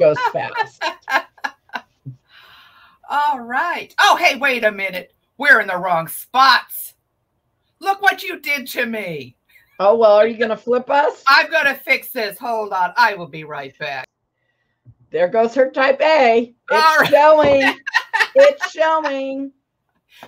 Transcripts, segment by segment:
goes fast. All right. Oh, hey, wait a minute. We're in the wrong spots. Look what you did to me. Oh, well, are you going to flip us? I'm going to fix this. Hold on. I will be right back. There goes her type A. It's showing. It's showing.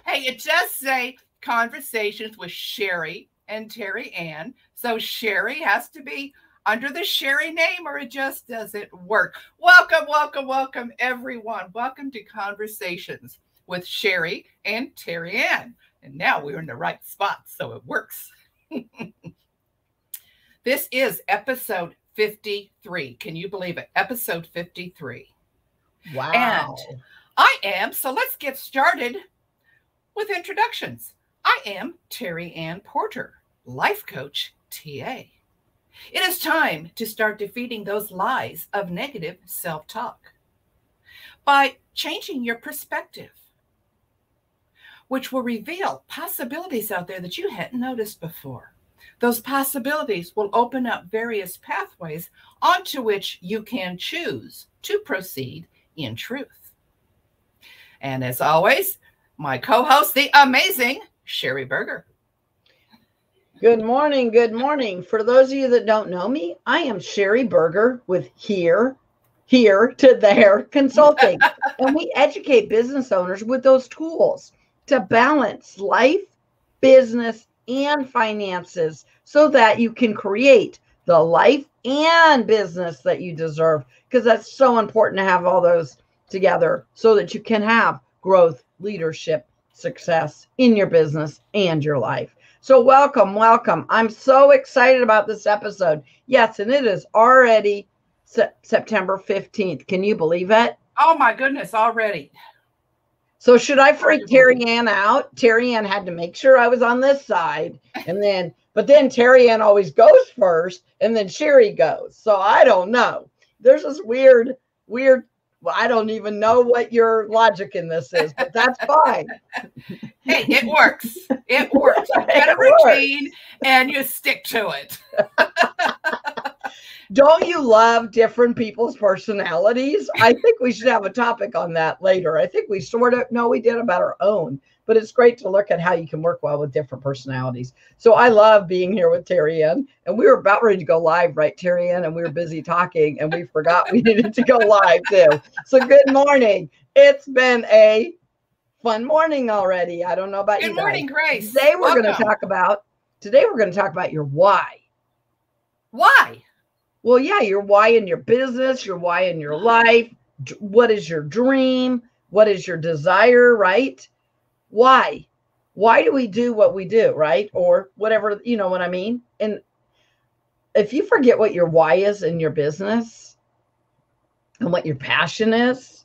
Hey, it just say conversations with Sheri and TerryAnn. So Sheri has to be under the Sheri name or it just doesn't work. Welcome, welcome, welcome, everyone. Welcome to Conversations with Sheri and TerryAnn. And now we're in the right spot, so it works. This is episode 53. Can you believe it? Episode 53. Wow. And I am, so let's get started with introductions. I am TerryAnn Porter, life coach TA. It is time to start defeating those lies of negative self-talk by changing your perspective, which will reveal possibilities out there that you hadn't noticed before. Those possibilities will open up various pathways onto which you can choose to proceed in truth. And as always, my co-host, the amazing Sheri Berger. Good morning. Good morning. For those of you that don't know me, I am Sheri Berger with Here to There Consulting. And we educate business owners with those tools to balance life, business, and finances so that you can create the life and business that you deserve. Because that's so important to have all those together so that you can have growth, leadership, success in your business and your life. So welcome, welcome. I'm so excited about this episode. Yes, and it is already September 15th. Can you believe it? Oh my goodness, already. So should I freak TerryAnn out? TerryAnn had to make sure I was on this side. But then TerryAnn always goes first and then Sheri goes. So I don't know. There's this weird, I don't even know what your logic in this is, but that's fine. Hey, it works. It works. You get a routine and you stick to it. Don't you love different people's personalities? I think we should have a topic on that later. I think we did about our own, but it's great to look at how you can work well with different personalities. So I love being here with TerryAnn, and we were about ready to go live, right, TerryAnn? And we were busy talking and we forgot we needed to go live too. So good morning. It's been a fun morning already. I don't know about you guys. Good morning, Grace. Today we're going to talk about your why. Why? Well, yeah, your why in your business, your why in your life. What is your dream? What is your desire, right? Why? Why do we do what we do, right? Or whatever, you know what I mean? And if you forget what your why is in your business and what your passion is,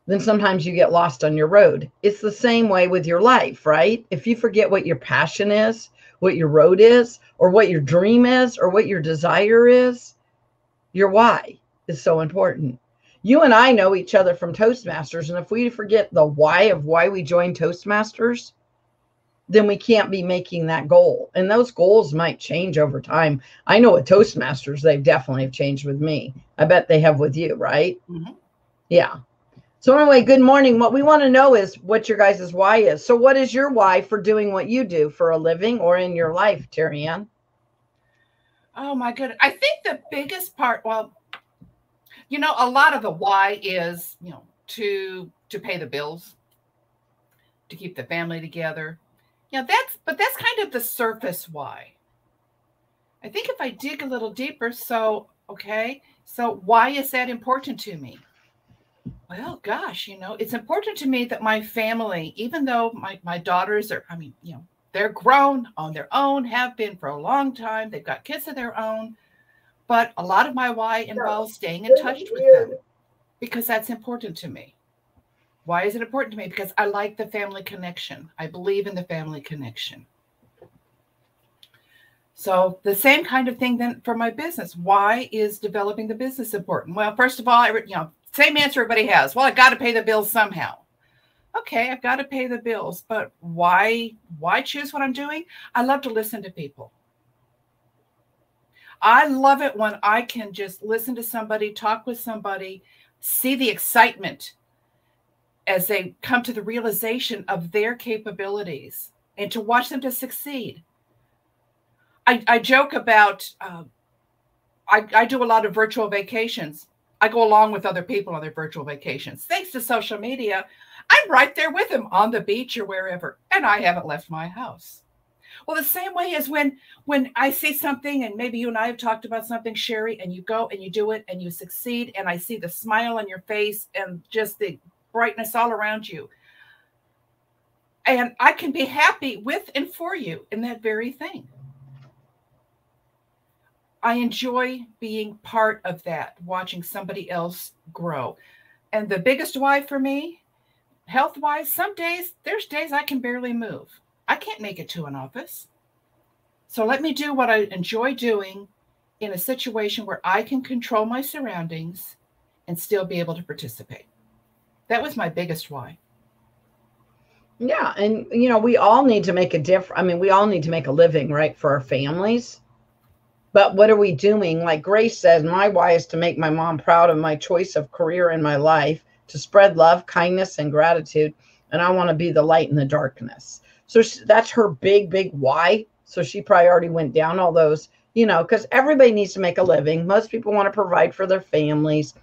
then sometimes you get lost on your road. It's the same way with your life, right? If you forget what your passion is, what your road is, or what your dream is, or what your desire is, your why is so important. You and I know each other from Toastmasters, and if we forget the why of why we joined Toastmasters, then we can't be making that goal. And those goals might change over time. I know with Toastmasters, they definitely have changed with me. I bet they have with you, right? Mm-hmm. Yeah. So anyway, good morning. What we want to know is what your guys' why is. So what is your why for doing what you do for a living or in your life, TerryAnn? Oh my goodness. I think the biggest part, well, a lot of the why is, to pay the bills, to keep the family together. That's kind of the surface why. I think if I dig a little deeper, so why is that important to me? Well, gosh, it's important to me that my family, even though my daughters are, they're grown on their own, have been for a long time. They've got kids of their own. But a lot of my why involves staying in touch with them because that's important to me. Why is it important to me? Because I like the family connection. I believe in the family connection. So the same kind of thing then for my business. Why is developing the business important? Well, first of all, same answer everybody has. Well, I got to pay the bills somehow. Okay, I've got to pay the bills, but why choose what I'm doing? I love to listen to people. I love it when I can just listen to somebody, talk with somebody, see the excitement as they come to the realization of their capabilities and to watch them to succeed. I joke about, I do a lot of virtual vacations. I go along with other people on their virtual vacations. Thanks to social media, I'm right there with them on the beach or wherever, and I haven't left my house. Well, the same way as when I see something, and maybe you and I have talked about something, Sheri, and you go and you do it and you succeed, and I see the smile on your face and just the brightness all around you. And I can be happy with and for you in that very thing. I enjoy being part of that, watching somebody else grow. And the biggest why for me, health-wise, there's days I can barely move. I can't make it to an office. So let me do what I enjoy doing in a situation where I can control my surroundings and still be able to participate. That was my biggest why. Yeah. And, we all need to make a difference. I mean, we all need to make a living, right, for our families. But what are we doing? Like Grace says, my why is to make my mom proud of my choice of career in my life, to spread love, kindness, and gratitude. And I want to be the light in the darkness. So that's her big, big why. So she probably already went down all those, because everybody needs to make a living. Most people want to provide for their families.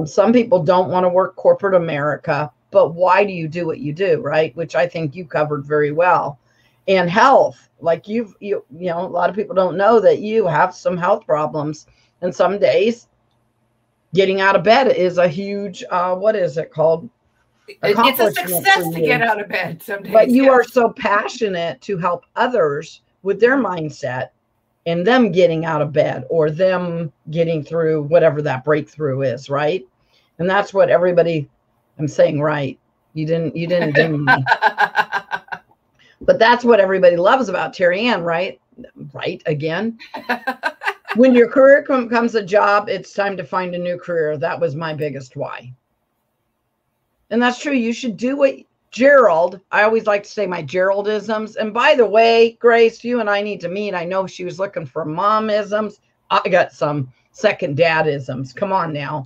Some people don't want to work corporate America. But why do you do what you do, right? Which I think you covered very well. And health, like you a lot of people don't know that you have some health problems. And some days getting out of bed is a huge, what is it called? It's a success to get out of bed some days. But you are so passionate to help others with their mindset and them getting out of bed or them getting through whatever that breakthrough is, right? And that's what everybody, I'm saying right. You didn't ding me. But that's what everybody loves about TerryAnn, right? Right again. When your career becomes a job, it's time to find a new career. That was my biggest why. And that's true. You should do what Gerald, I always like to say my Geraldisms. And by the way, Grace, you and I need to meet. I know she was looking for momisms. I got some second dadisms. Come on now.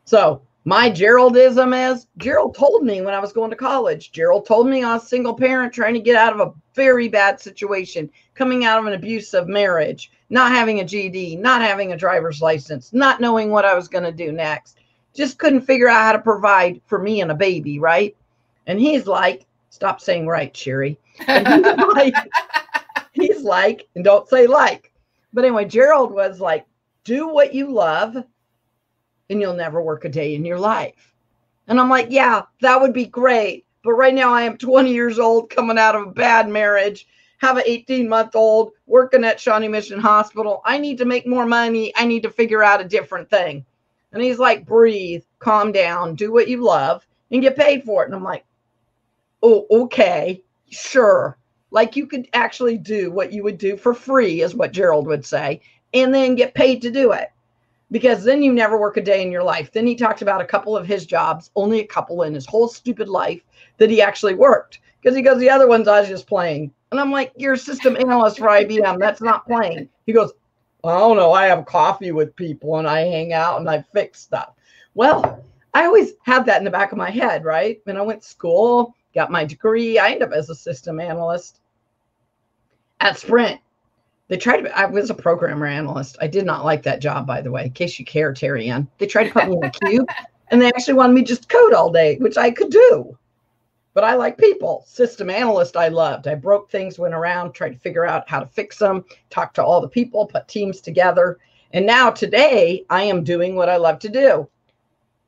So my Geraldism is Gerald told me when I was going to college. Gerald told me I was a single parent trying to get out of a very bad situation, coming out of an abusive marriage, not having a GED, not having a driver's license, not knowing what I was going to do next. Just couldn't figure out how to provide for me and a baby, right? And he's like, stop saying right, Sheri. And he's like, and don't say like. But anyway, Gerald was like, do what you love and you'll never work a day in your life. And I'm like, yeah, that would be great. But right now I am 20 years old, coming out of a bad marriage, have an 18-month-old, working at Shawnee Mission Hospital. I need to make more money. I need to figure out a different thing. And he's like, breathe, calm down, do what you love and get paid for it. And I'm like, oh, okay, sure. Like you could actually do what you would do for free is what Gerald would say, and then get paid to do it. Because then you never work a day in your life. Then he talked about a couple of his jobs, only a couple in his whole stupid life that he actually worked. Because he goes, the other ones I was just playing. And I'm like, you're a system analyst for IBM. That's not playing. He goes, I don't know. I have coffee with people and I hang out and I fix stuff. Well, I always had that in the back of my head, right? When I went to school, got my degree, I ended up as a system analyst at Sprint. I was a programmer analyst. I did not like that job, by the way, in case you care, TerryAnn. They tried to put me in a cube and they actually wanted me just to code all day, which I could do. But I like people. System analyst, I loved. I broke things, went around, tried to figure out how to fix them, talk to all the people, put teams together. And now today I am doing what I love to do.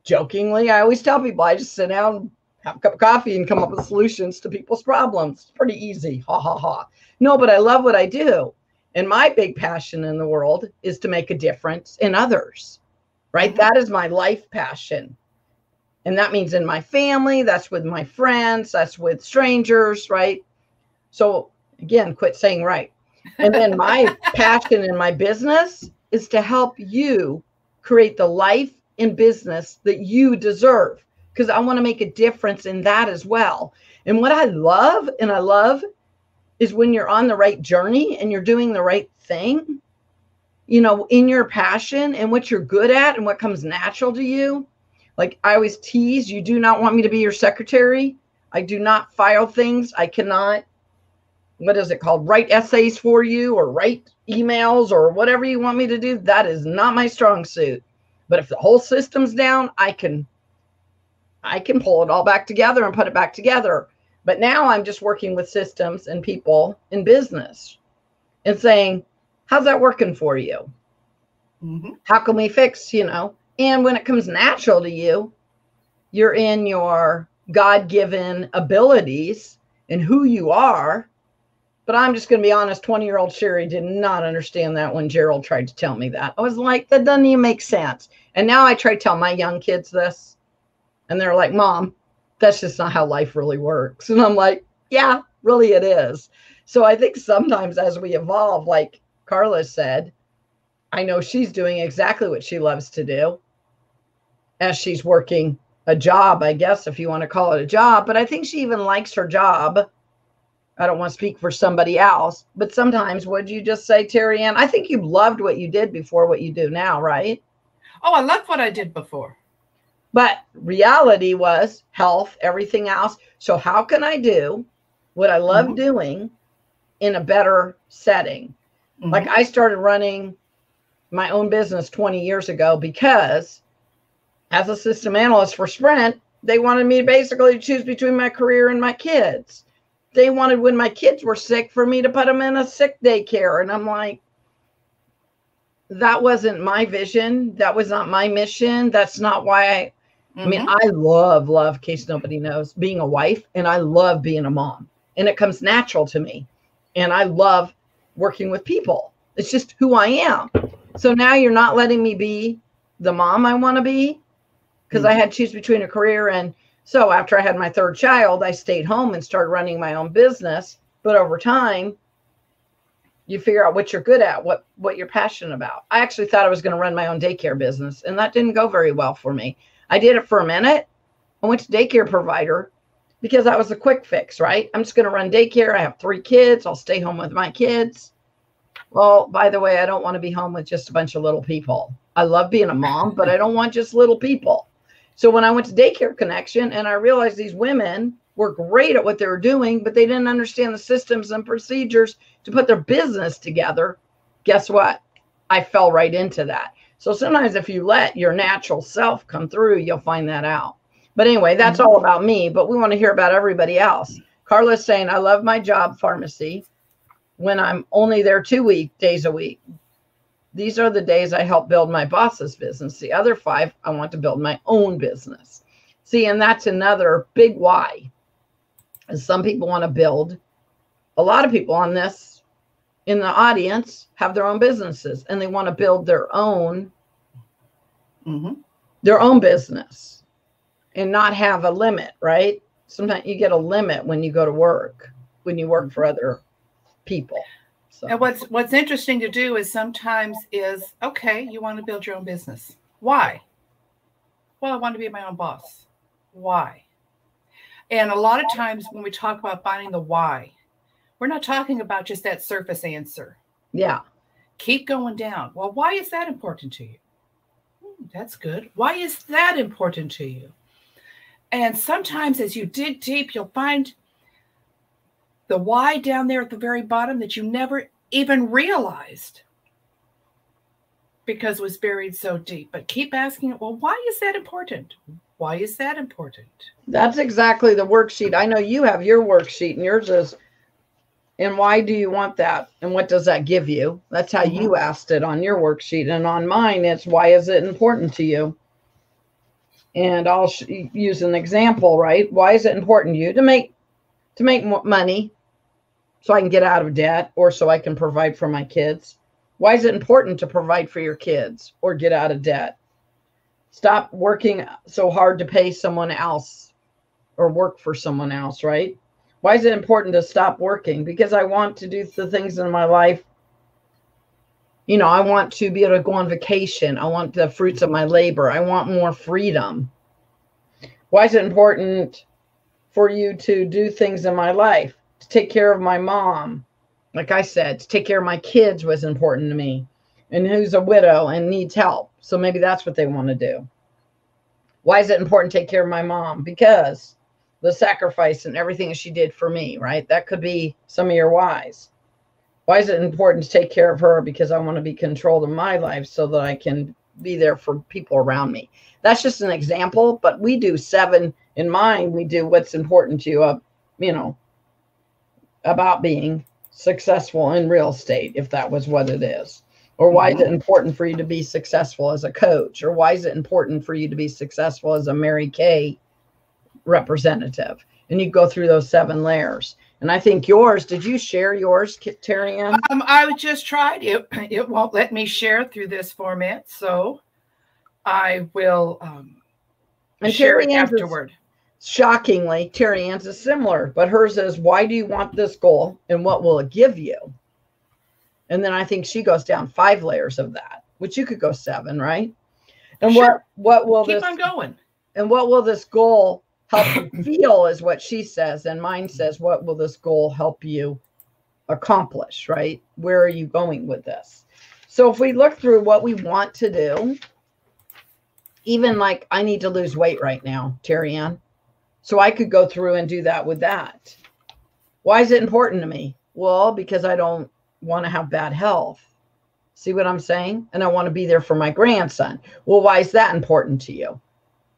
Jokingly, I always tell people I just sit down, have a cup of coffee and come up with solutions to people's problems. It's pretty easy. Ha, ha, ha. No, but I love what I do. And my big passion in the world is to make a difference in others, right? That is my life passion. And that means in my family, that's with my friends, that's with strangers, right? So again, quit saying right. And then my passion in my business is to help you create the life and business that you deserve, because I want to make a difference in that as well. And what I love is when you're on the right journey and you're doing the right thing, in your passion and what you're good at and what comes natural to you. Like I always tease, you do not want me to be your secretary. I do not file things. I cannot, what is it called? Write essays for you or write emails or whatever you want me to do. That is not my strong suit. But if the whole system's down, I can pull it all back together and put it back together. But now I'm just working with systems and people in business and saying, how's that working for you? How can we fix, And when it comes natural to you, you're in your God-given abilities and who you are. But I'm just going to be honest, 20-year-old Sheri did not understand that when Gerald tried to tell me that. I was like, that doesn't even make sense. And now I try to tell my young kids this. And they're like, Mom, that's just not how life really works. And I'm like, yeah, really it is. So I think sometimes as we evolve, like Carla said, I know she's doing exactly what she loves to do as she's working a job, I guess, if you want to call it a job. But I think she even likes her job. I don't want to speak for somebody else. But sometimes, what did you just say, TerryAnn? I think you loved what you did before what you do now, right? Oh, I loved what I did before. But reality was health, everything else. So how can I do what I love doing in a better setting? Like I started running my own business 20 years ago because as a system analyst for Sprint, they wanted me to basically choose between my career and my kids. They wanted when my kids were sick for me to put them in a sick daycare. And I'm like, that wasn't my vision. That was not my mission. That's not why I mean, I love, in case nobody knows, being a wife, and I love being a mom, and it comes natural to me. And I love working with people. It's just who I am. So now you're not letting me be the mom I want to be because I had to choose between a career. And so after I had my third child, I stayed home and started running my own business. But over time, you figure out what you're good at, what you're passionate about. I actually thought I was going to run my own daycare business, and that didn't go very well for me. I did it for a minute. I went to daycare provider because that was a quick fix, right? I'm just going to run daycare. I have 3 kids. I'll stay home with my kids. Well, by the way, I don't want to be home with just a bunch of little people. I love being a mom, but I don't want just little people. So when I went to Daycare Connection and I realized these women were great at what they were doing, but they didn't understand the systems and procedures to put their business together, guess what? I fell right into that. So sometimes if you let your natural self come through, you'll find that out. But anyway, that's all about me, but we want to hear about everybody else. Carla's saying, I love my job, pharmacy, when I'm only there 2 days a week. These are the days I help build my boss's business. The other 5, I want to build my own business. See, and that's another big why. And some people want to build. A lot of people on this in the audience have their own businesses and they want to build their own business and not have a limit, right? Sometimes you get a limit when you go to work, when you work for other people. So. And what's interesting to do is sometimes is, okay, you want to build your own business. Why? Well, I want to be my own boss. Why? And a lot of times when we talk about finding the why, we're not talking about just that surface answer. Yeah. Keep going down. Well, why is that important to you? That's good. Why is that important to you? And sometimes as you dig deep, you'll find the why down there at the very bottom that you never even realized because it was buried so deep. But keep asking it, well, why is that important? Why is that important? That's exactly the worksheet. I know you have your worksheet and yours is, and why do you want that? And what does that give you? That's how you asked it on your worksheet. And on mine, it's why is it important to you? And I'll use an example, right? Why is it important to you to make more money so I can get out of debt or so I can provide for my kids? Why is it important to provide for your kids or get out of debt? Stop working so hard to pay someone else or work for someone else, right? Why is it important to stop working? Because I want to do the things in my life. You know, I want to be able to go on vacation. I want the fruits of my labor. I want more freedom. Why is it important for you to do things in my life? To take care of my mom. Like I said, to take care of my kids was important to me. and who's a widow and needs help. So maybe that's what they want to do. Why is it important to take care of my mom? Because the sacrifice and everything she did for me, right? That could be some of your whys. Why is it important to take care of her? Because I want to be controlled in my life so that I can be there for people around me. That's just an example, but we do 7 in mine. We do what's important to you, about being successful in real estate, if that was what it is. Or why is it important for you to be successful as a coach? Or why is it important for you to be successful as a Mary Kay representative? And you go through those 7 layers. And I think yours, did you share yours, TerryAnn? I just tried it. It won't let me share through this format. So I will share it afterward. Shockingly, TerryAnn's is similar, but hers is, why do you want this goal and what will it give you? And then I think she goes down 5 layers of that, which you could go 7, right? And sure. what will keep on going? And what will this goal help you feel is what she says. And mine says, what will this goal help you accomplish, right? Where are you going with this? So if we look through what we want to do, even like I need to lose weight right now, TerryAnn. So I could go through and do that with that. Why is it important to me? Well, because I don't want to have bad health. See what I'm saying? And I want to be there for my grandson. Well, why is that important to you?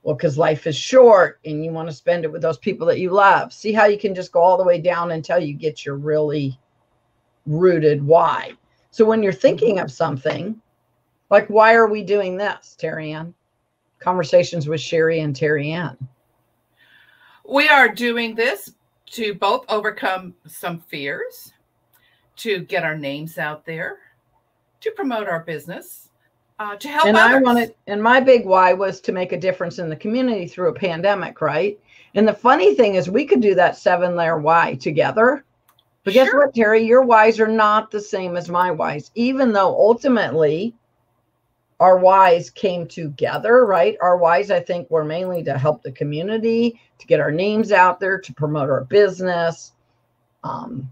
Well, because life is short and you want to spend it with those people that you love. See how you can just go all the way down until you get your really rooted why. So when you're thinking of something, like, why are we doing this, TerryAnn? Conversations with Sheri and TerryAnn. We are doing this to both overcome some fears, to get our names out there, to promote our business, to help others. And my big why was to make a difference in the community through a pandemic, right? And the funny thing is we could do that 7-layer why together. But guess what, Terry? Your whys are not the same as my whys, even though ultimately our whys came together, right? Our whys, I think, were mainly to help the community, to get our names out there, to promote our business. And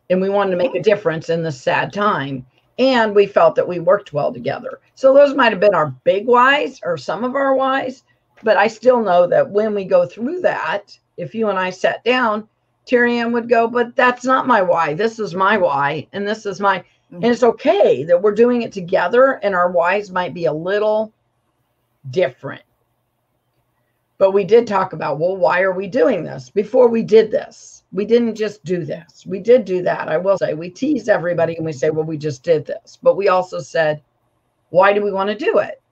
we wanted to make a difference in this sad time. And we felt that we worked well together. So those might have been our big whys or some of our whys. But I still know that when we go through that, if you and I sat down, TerryAnn would go, but that's not my why. This is my why. And this is my... And it's okay that we're doing it together and our whys might be a little different. But we did talk about, well, why are we doing this? Before we did this, we didn't just do this. We did do that. I will say we tease everybody and we say, well, we just did this. But we also said, why do we want to do it?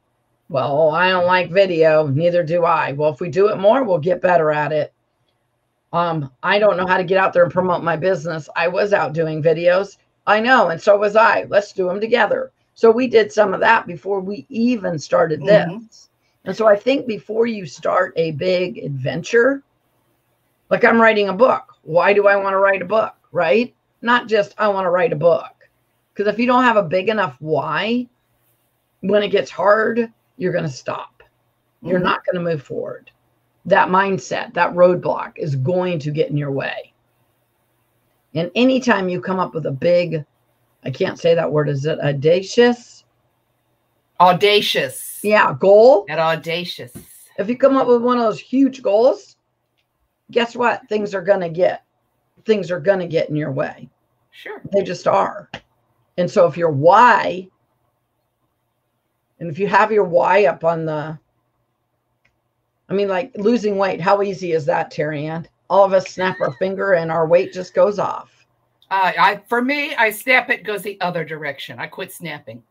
Well, I don't like video. Neither do I. Well, if we do it more, we'll get better at it. I don't know how to get out there and promote my business. I was out doing videos. I know. And so was I. Let's do them together. So we did some of that before we even started this. And so I think before you start a big adventure, like I'm writing a book. Why do I want to write a book, right? Not just I want to write a book. Because if you don't have a big enough why, when it gets hard, you're going to stop. You're not going to move forward. That mindset, that roadblock is going to get in your way. And anytime you come up with a big, I can't say that word, is it audacious? Audacious. Yeah, goal. At audacious. If you come up with one of those huge goals, guess what? Things are going to get in your way. Sure. They just are. And so if your why, and if you have your why up on the, I mean, like losing weight, how easy is that, TerryAnn? All of us snap our finger and our weight just goes off. For me, I snap, it goes the other direction. I quit snapping.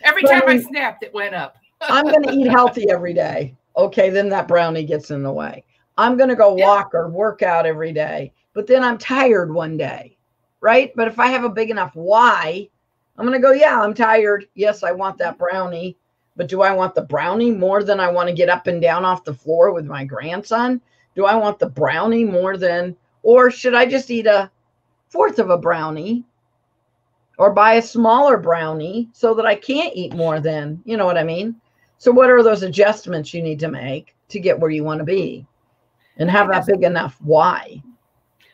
Every time I snapped, it went up. I'm going to eat healthy every day. Okay, then that brownie gets in the way. I'm going to go walk or work out every day, but then I'm tired one day, right? But if I have a big enough why, I'm going to go, yeah, I'm tired. Yes, I want that brownie. But do I want the brownie more than I want to get up and down off the floor with my grandson? Do I want the brownie more than, or should I just eat 1/4 of a brownie or buy a smaller brownie so that I can't eat more than, you know what I mean? So what are those adjustments you need to make to get where you want to be and have that big enough why?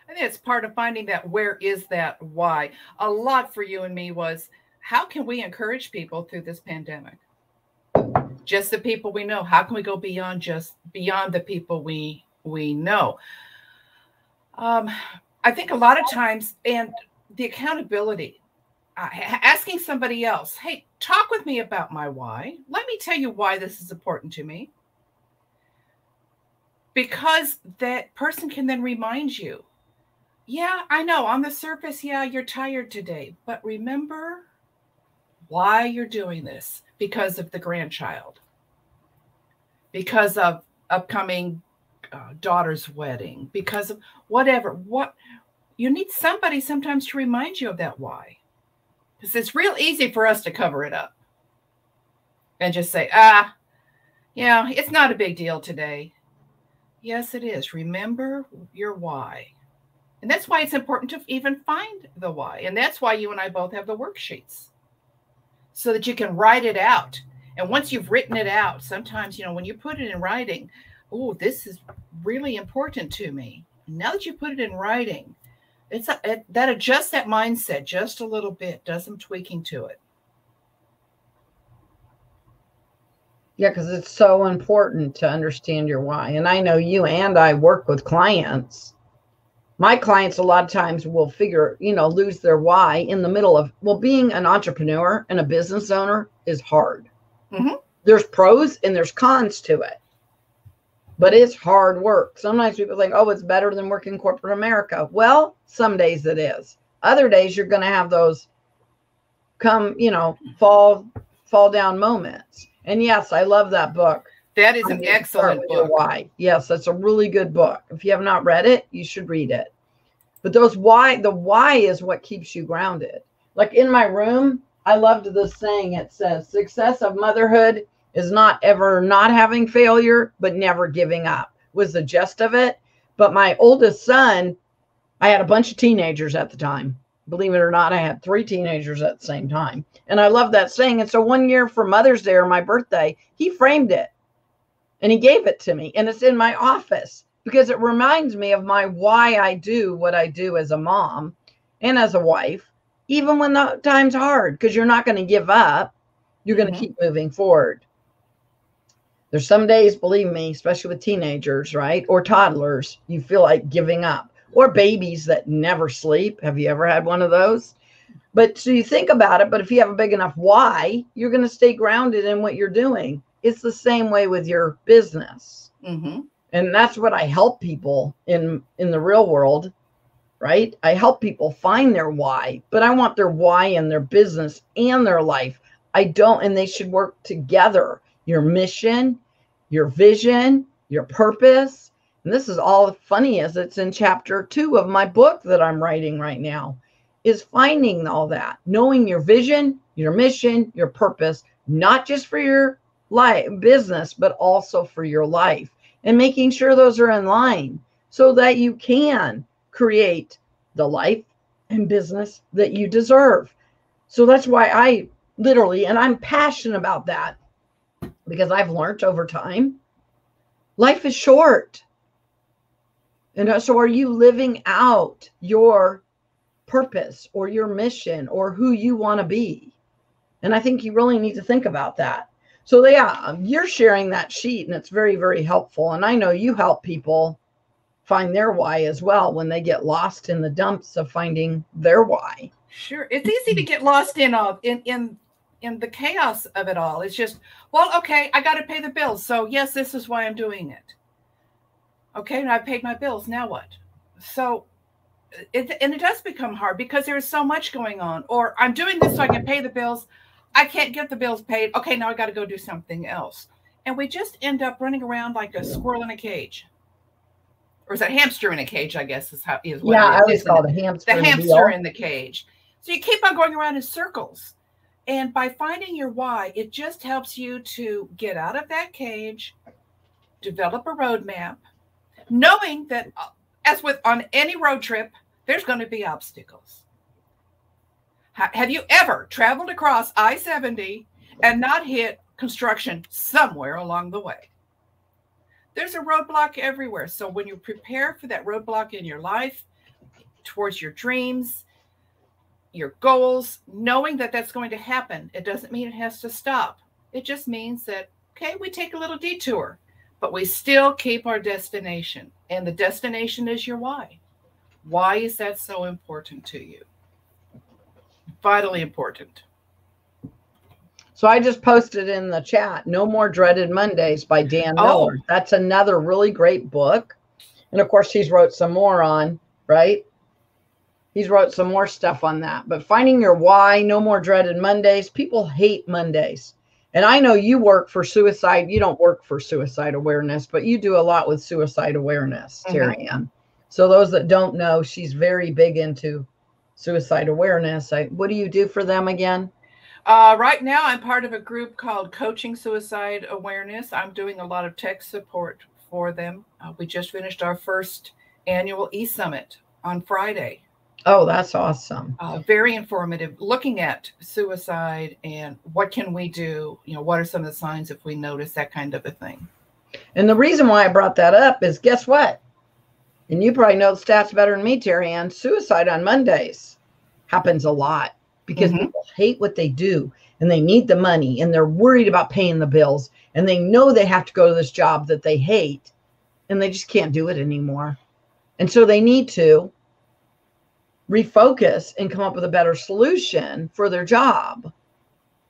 I think it's part of finding that where is that why. A lot for you and me was, how can we encourage people through this pandemic? Just the people we know. How can we go beyond the people we know? I think a lot of times, and the accountability, asking somebody else, hey, talk with me about my why. Let me tell you why this is important to me. Because that person can then remind you, yeah, I know on the surface, yeah, you're tired today, but remember why you're doing this. Because of the grandchild, because of upcoming daughter's wedding, because of whatever. What you need somebody sometimes to remind you of that why. Because it's real easy for us to cover it up and just say, yeah, it's not a big deal today. Yes, it is. Remember your why. And that's why it's important to even find the why. And that's why you and I both have the worksheets, so that you can write it out. And once you've written it out, sometimes, when you put it in writing, oh, this is really important to me. Now that you put it in writing, that adjusts that mindset just a little bit, does some tweaking to it. Yeah, because it's so important to understand your why. And I know you and I work with clients. My clients a lot of times will lose their why in the middle of, being an entrepreneur and a business owner is hard. Mm-hmm. There's pros and there's cons to it, but it's hard work. Sometimes people think, oh, it's better than working corporate America. Well, some days it is. Other days you're going to have those fall down moments. And yes, I love that book. That is an excellent book. Why? Yes, that's a really good book. If you have not read it, you should read it. But the why is what keeps you grounded. Like in my room, I loved this saying. It says, success of motherhood is not ever not having failure, but never giving up, was the gist of it. But my oldest son, I had a bunch of teenagers at the time. Believe it or not, I had 3 teenagers at the same time. And I love that saying. And so one year for Mother's Day or my birthday, he framed it and he gave it to me. And it's in my office because it reminds me of my why I do what I do as a mom and as a wife, even when the time's hard, because you're not going to give up. You're going to keep moving forward. There's some days, believe me, especially with teenagers, right? Or toddlers, you feel like giving up. Or babies that never sleep. Have you ever had one of those? But so you think about it, but if you have a big enough why, you're going to stay grounded in what you're doing. It's the same way with your business. Mm-hmm. And that's what I help people in the real world, right? I help people find their why, but I want their why in their business and their life. And they should work together. Your mission, your vision, your purpose. And this is all funny as it's in chapter 2 of my book that I'm writing right now, is finding all that, knowing your vision, your mission, your purpose, not just for your business, but also for your life, and making sure those are in line so that you can create the life and business that you deserve. So that's why and I'm passionate about that, because I've learned over time, life is short. And so are you living out your purpose or your mission or who you want to be? And I think you really need to think about that. So yeah, you're sharing that sheet and it's very, very helpful. And I know you help people find their why as well when they get lost in the dumps of finding their why. Sure. It's easy to get lost in the chaos of it all. It's just, well, okay, I got to pay the bills. So yes, this is why I'm doing it. Okay, and I've paid my bills. Now what? So, it does become hard because there's so much going on. Or I'm doing this so I can pay the bills. I can't get the bills paid. Okay, now I got to go do something else. And we just end up running around like a squirrel in a cage. Or is it a hamster in a cage, I guess is what it is. I always call it a hamster. The hamster in the cage. So you keep on going around in circles. And by finding your why, it just helps you to get out of that cage, develop a roadmap, knowing that, as with on any road trip, there's going to be obstacles. Have you ever traveled across I-70 and not hit construction somewhere along the way? There's a roadblock everywhere. So when you prepare for that roadblock in your life, towards your dreams, your goals, knowing that that's going to happen. It doesn't mean it has to stop. It just means that, okay, we take a little detour, but we still keep our destination. And the destination is your why. Why is that so important to you? Vitally important. So I just posted in the chat, No More Dreaded Mondays by Dan Miller. That's another really great book. And of course, he's wrote some more on, right? He's wrote some more stuff on that. But finding your why, No More Dreaded Mondays. People hate Mondays. And I know you work for suicide. You don't work for suicide awareness, but you do a lot with suicide awareness, TerryAnn. So those that don't know, she's very big into suicide awareness. What do you do for them again? Right now, I'm part of a group called Coaching Suicide Awareness. I'm doing a lot of tech support for them. We just finished our first annual e-summit on Friday. Oh, that's awesome. Very informative, looking at suicide and what can we do? You know, what are some of the signs if we notice that kind of a thing? And the reason why I brought that up is, guess what? And you probably know the stats better than me, TerryAnn. Suicide on Mondays happens a lot because people hate what they do and they need the money and they're worried about paying the bills and they know they have to go to this job that they hate and they just can't do it anymore. And so they need to refocus and come up with a better solution for their job,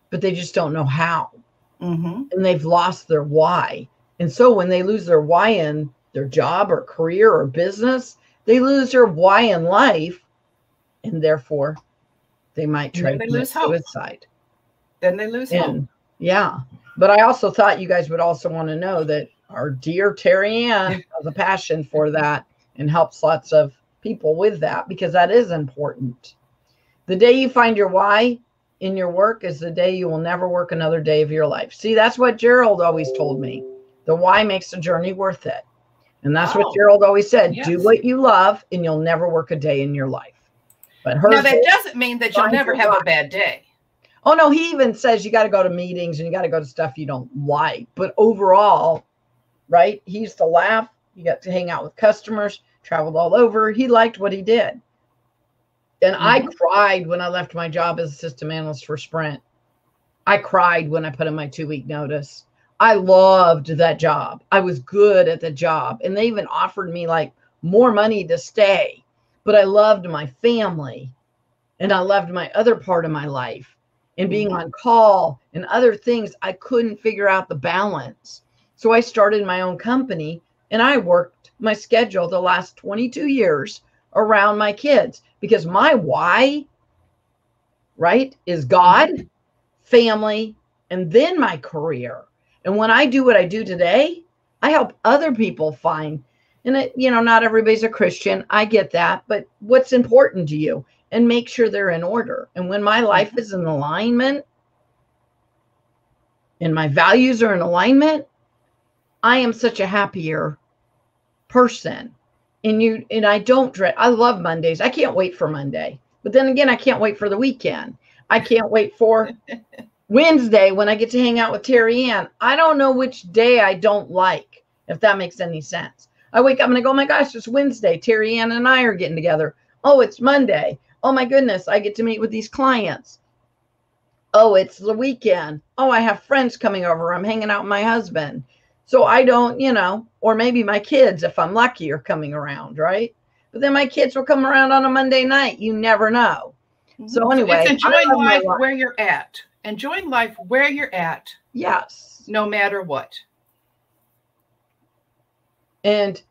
but they just don't know how. And they've lost their why. And so when they lose their why in their job or career or business, they lose their why in life, and therefore they might try to commit suicide. Then they lose hope. Yeah. But I also thought you guys would also want to know that our dear TerryAnn has a passion for that and helps lots of people with that, because that is important. The day you find your why in your work is the day you will never work another day of your life. See, that's what Gerald always told me. The why makes the journey worth it. And that's what Gerald always said. Do what you love and you'll never work a day in your life. But now that doesn't mean that you'll never have a bad day. Oh, no, he even says you got to go to meetings and you got to go to stuff you don't like. But overall, right, he used to laugh. He got to hang out with customers, traveled all over. He liked what he did. And I cried when I left my job as a system analyst for Sprint. I cried when I put in my 2-week notice. I loved that job. I was good at the job. And they even offered me like more money to stay. But I loved my family. And I loved my other part of my life. And being on call and other things, I couldn't figure out the balance. So I started my own company and I worked my schedule the last 22 years around my kids, because my why, right, is God, family, and then my career. And when I do what I do today, I help other people find, and it, you know, not everybody's a Christian. I get that, but what's important to you, and make sure they're in order. And when my life is in alignment and my values are in alignment, I am such a happier person. And I don't dread, I love Mondays. I can't wait for Monday. But then again, I can't wait for the weekend. I can't wait for Wednesday when I get to hang out with TerryAnn. I don't know which day I don't like, if that makes any sense. I wake up and I go, oh my gosh, it's Wednesday. TerryAnn and I are getting together. Oh, it's Monday. Oh my goodness, I get to meet with these clients. Oh, it's the weekend. Oh, I have friends coming over. I'm hanging out with my husband. So I don't, you know, or maybe my kids, if I'm lucky, are coming around, right? But then my kids will come around on a Monday night. You never know. So anyway. It's enjoying life where you're at. Enjoying life where you're at. Yes. No matter what. And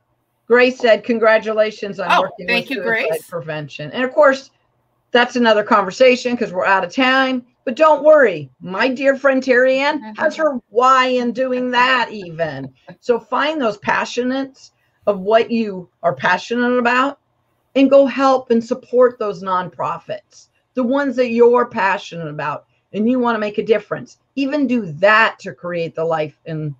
Grace said, congratulations on working with suicide prevention. And of course, that's another conversation because we're out of time. But don't worry, my dear friend TerryAnn has her why in doing that even. So find those passionates of what you are passionate about and go help and support those nonprofits, the ones that you're passionate about and you want to make a difference. Even do that to create the life and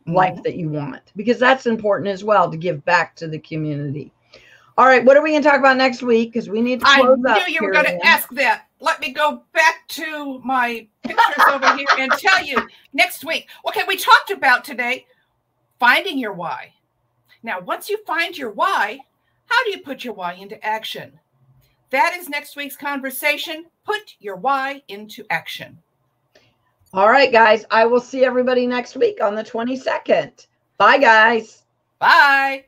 life that you want, because that's important as well, to give back to the community. All right, what are we going to talk about next week? Because we need to close up. I knew you were going to ask that. Let me go back to my pictures over here and tell you next week. Okay, we talked about today finding your why. Now, once you find your why, How do you put your why into action? That is next week's conversation. Put your why into action. All right, guys. I will see everybody next week on the 22nd. Bye, guys. Bye.